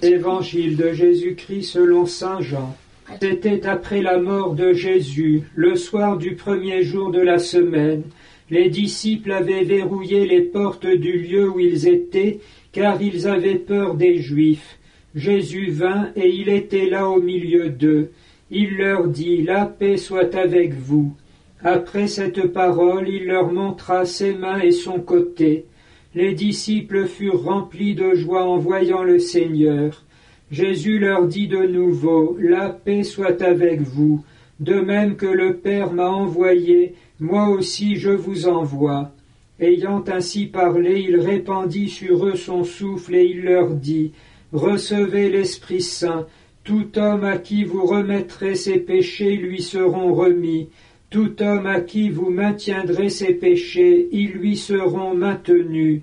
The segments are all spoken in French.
Évangile de Jésus-Christ selon saint Jean. C'était après la mort de Jésus, le soir du premier jour de la semaine. Les disciples avaient verrouillé les portes du lieu où ils étaient, car ils avaient peur des Juifs. Jésus vint et il était là au milieu d'eux. Il leur dit, « La paix soit avec vous. » Après cette parole, il leur montra ses mains et son côté. Les disciples furent remplis de joie en voyant le Seigneur. Jésus leur dit de nouveau, « La paix soit avec vous. De même que le Père m'a envoyé, moi aussi je vous envoie. » Ayant ainsi parlé, il répandit sur eux son souffle et il leur dit, « Recevez l'Esprit Saint. Tout homme à qui vous remettrez ses péchés lui seront remis. Tout homme à qui vous maintiendrez ses péchés, ils lui seront maintenus. »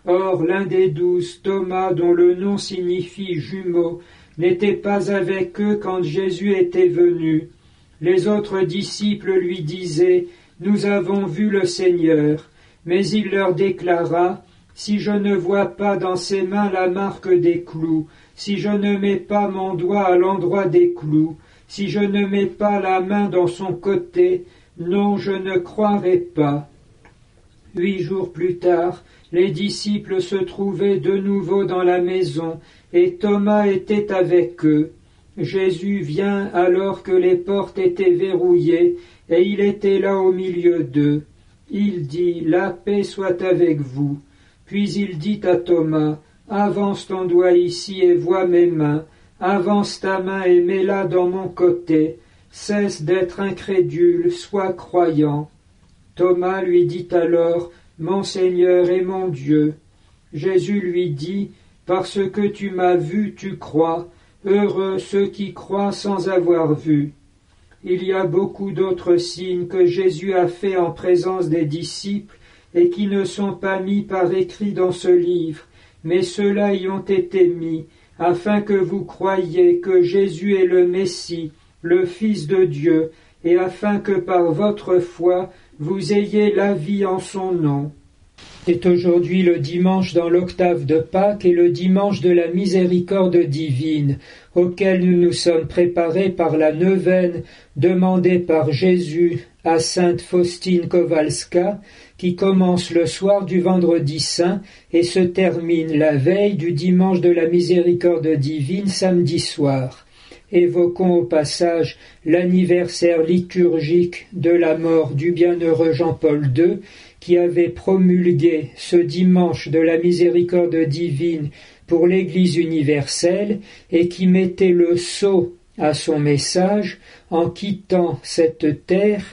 Or, l'un des 12, Thomas, dont le nom signifie jumeau, n'était pas avec eux quand Jésus était venu. Les autres disciples lui disaient, « Nous avons vu le Seigneur. » Mais il leur déclara, « Si je ne vois pas dans ses mains la marque des clous, si je ne mets pas mon doigt à l'endroit des clous, si je ne mets pas la main dans son côté, non, je ne croirai pas. » 8 jours plus tard, les disciples se trouvaient de nouveau dans la maison, et Thomas était avec eux. Jésus vient alors que les portes étaient verrouillées, et il était là au milieu d'eux. Il dit, « La paix soit avec vous. » Puis il dit à Thomas, « Avance ton doigt ici et vois mes mains. Avance ta main et mets-la dans mon côté. Cesse d'être incrédule, sois croyant. » Thomas lui dit alors, « Mon Seigneur et mon Dieu. » Jésus lui dit, « Parce que tu m'as vu, tu crois. Heureux ceux qui croient sans avoir vu. » Il y a beaucoup d'autres signes que Jésus a faits en présence des disciples et qui ne sont pas mis par écrit dans ce livre, mais ceux-là y ont été mis, afin que vous croyiez que Jésus est le Messie, le Fils de Dieu, et afin que par votre foi vous ayez la vie en son nom. C'est aujourd'hui le dimanche dans l'octave de Pâques et le dimanche de la miséricorde divine, auquel nous nous sommes préparés par la neuvaine demandée par Jésus à sainte Faustine Kowalska, qui commence le soir du vendredi saint et se termine la veille du dimanche de la miséricorde divine samedi soir. Évoquons au passage l'anniversaire liturgique de la mort du bienheureux Jean-Paul II, qui avait promulgué ce dimanche de la miséricorde divine pour l'Église universelle et qui mettait le sceau à son message en quittant cette terre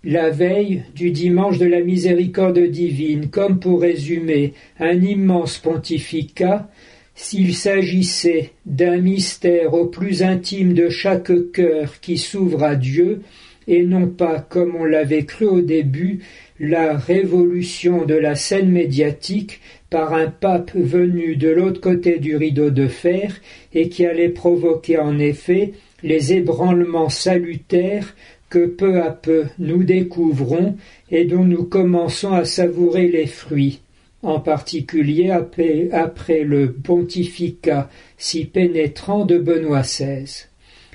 la veille du dimanche de la miséricorde divine, comme pour résumer un immense pontificat. S'il s'agissait d'un mystère au plus intime de chaque cœur qui s'ouvre à Dieu, et non pas, comme on l'avait cru au début, la révolution de la scène médiatique par un pape venu de l'autre côté du rideau de fer et qui allait provoquer en effet les ébranlements salutaires que peu à peu nous découvrons et dont nous commençons à savourer les fruits, en particulier après le pontificat si pénétrant de Benoît XVI.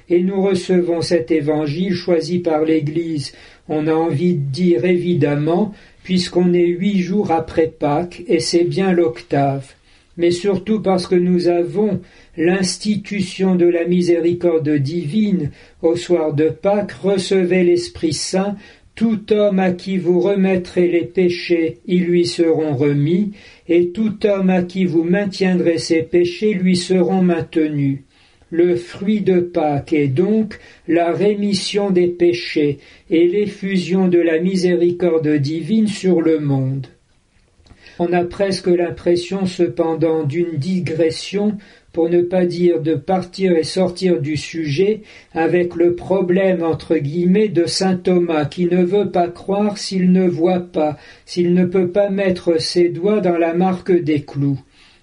Et nous recevons cet évangile choisi par l'Église, on a envie de dire évidemment, puisqu'on est 8 jours après Pâques, et c'est bien l'octave, mais surtout parce que nous avons l'institution de la miséricorde divine. Au soir de Pâques, recevez l'Esprit Saint, tout homme à qui vous remettrez les péchés, ils lui seront remis, et tout homme à qui vous maintiendrez ses péchés lui seront maintenus. Le fruit de Pâques est donc la rémission des péchés et l'effusion de la miséricorde divine sur le monde. On a presque l'impression cependant d'une digression, pour ne pas dire de partir et sortir du sujet, avec le problème entre guillemets de saint Thomas qui ne veut pas croire s'il ne voit pas, s'il ne peut pas mettre ses doigts dans la marque des clous.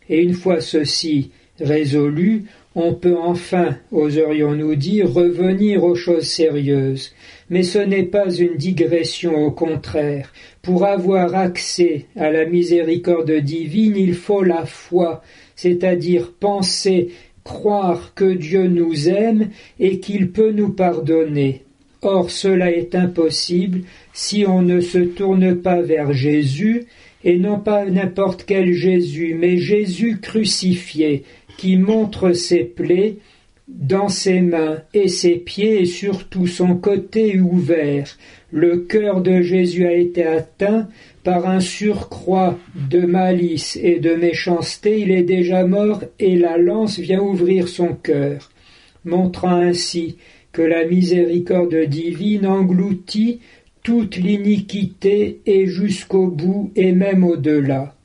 Et une fois ceci résolu, On peut enfin, oserions-nous dire, revenir aux choses sérieuses. Mais ce n'est pas une digression, au contraire. Pour avoir accès à la miséricorde divine, il faut la foi, c'est-à-dire penser, croire que Dieu nous aime et qu'il peut nous pardonner. Or cela est impossible si on ne se tourne pas vers Jésus, et non pas n'importe quel Jésus, mais Jésus crucifié, qui montre ses plaies dans ses mains et ses pieds et surtout son côté ouvert. Le cœur de Jésus a été atteint par un surcroît de malice et de méchanceté. Il est déjà mort et la lance vient ouvrir son cœur, montrant ainsi que la miséricorde divine engloutit toute l'iniquité et jusqu'au bout et même au-delà.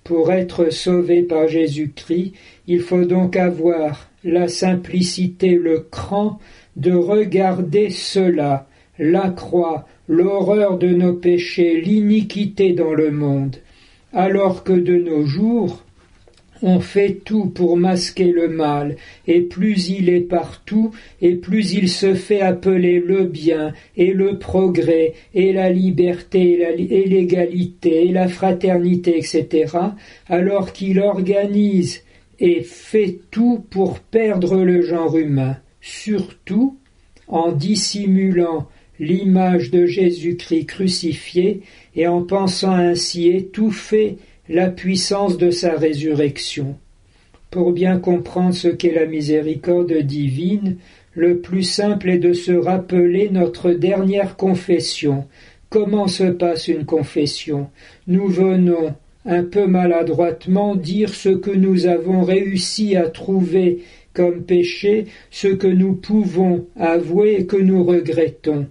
Pour être sauvé par Jésus-Christ, il faut donc avoir la simplicité, le cran de regarder cela, la croix, l'horreur de nos péchés, l'iniquité dans le monde, alors que de nos jours, on fait tout pour masquer le mal, et plus il est partout, et plus il se fait appeler le bien, et le progrès, et la liberté, et l'égalité, et la fraternité, etc., alors qu'il organise et fait tout pour perdre le genre humain, surtout en dissimulant l'image de Jésus-Christ crucifié et en pensant ainsi étouffer la puissance de sa résurrection. Pour bien comprendre ce qu'est la miséricorde divine, le plus simple est de se rappeler notre dernière confession. Comment se passe une confession? Nous venons, un peu maladroitement, dire ce que nous avons réussi à trouver comme péché, ce que nous pouvons avouer et que nous regrettons.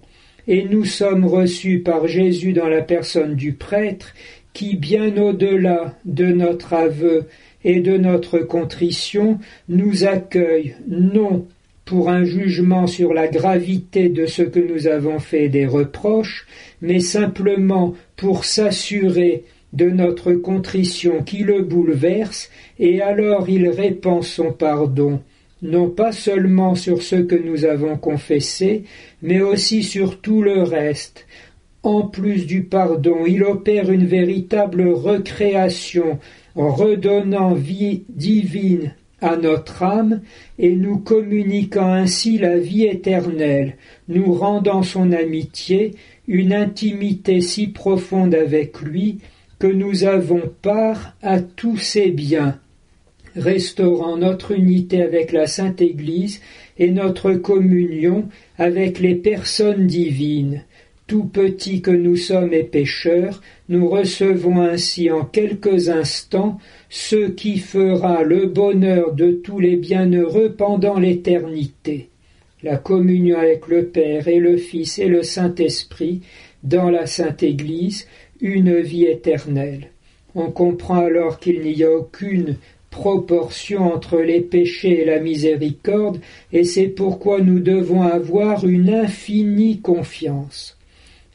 Et nous sommes reçus par Jésus dans la personne du prêtre, qui, bien au-delà de notre aveu et de notre contrition, nous accueille, non pour un jugement sur la gravité de ce que nous avons fait des reproches, mais simplement pour s'assurer de notre contrition qui le bouleverse, et alors il répand son pardon, non pas seulement sur ce que nous avons confessé, mais aussi sur tout le reste. En plus du pardon, il opère une véritable recréation, en redonnant vie divine à notre âme et nous communiquant ainsi la vie éternelle, nous rendant son amitié, une intimité si profonde avec lui que nous avons part à tous ses biens, restaurant notre unité avec la Sainte Église et notre communion avec les personnes divines. Tout petits que nous sommes et pécheurs, nous recevons ainsi en quelques instants ce qui fera le bonheur de tous les bienheureux pendant l'éternité. La communion avec le Père et le Fils et le Saint-Esprit dans la Sainte Église, une vie éternelle. On comprend alors qu'il n'y a aucune proportion entre les péchés et la miséricorde, et c'est pourquoi nous devons avoir une infinie confiance.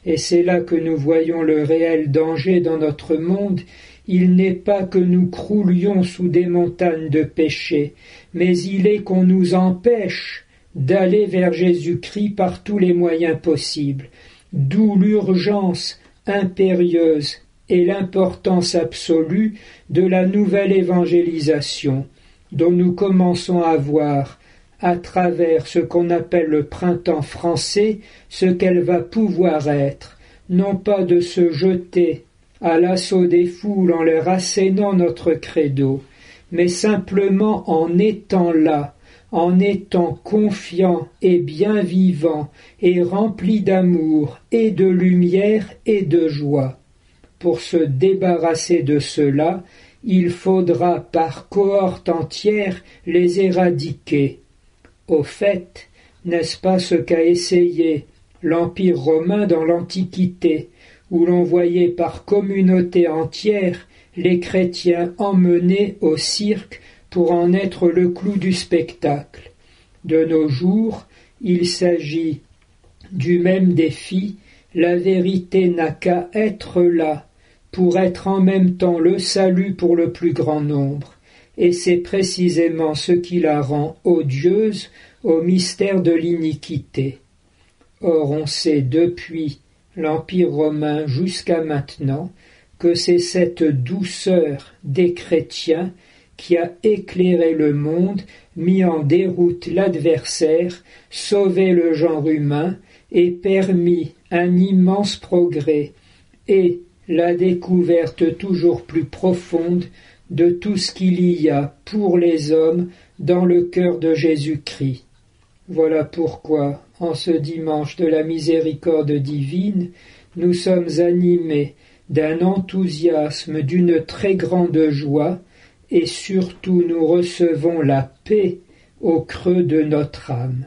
Et c'est là que nous voyons le réel danger dans notre monde. Il n'est pas que nous croulions sous des montagnes de péché, mais il est qu'on nous empêche d'aller vers Jésus-Christ par tous les moyens possibles, d'où l'urgence impérieuse et l'importance absolue de la nouvelle évangélisation, dont nous commençons à voir, à travers ce qu'on appelle le printemps français, ce qu'elle va pouvoir être, non pas de se jeter à l'assaut des foules en leur assénant notre credo, mais simplement en étant là, en étant confiant et bien vivant et rempli d'amour et de lumière et de joie. Pour se débarrasser de cela, il faudra par cohorte entière les éradiquer. Au fait, n'est-ce pas ce qu'a essayé l'Empire romain dans l'Antiquité, où l'on voyait par communauté entière les chrétiens emmenés au cirque pour en être le clou du spectacle. De nos jours, il s'agit du même défi, la vérité n'a qu'à être là, pour être en même temps le salut pour le plus grand nombre, et c'est précisément ce qui la rend odieuse au mystère de l'iniquité. Or on sait depuis l'Empire romain jusqu'à maintenant que c'est cette douceur des chrétiens qui a éclairé le monde, mis en déroute l'adversaire, sauvé le genre humain et permis un immense progrès et la découverte toujours plus profonde de tout ce qu'il y a pour les hommes dans le cœur de Jésus-Christ. Voilà pourquoi, en ce dimanche de la miséricorde divine, nous sommes animés d'un enthousiasme, d'une très grande joie, et surtout nous recevons la paix au creux de notre âme.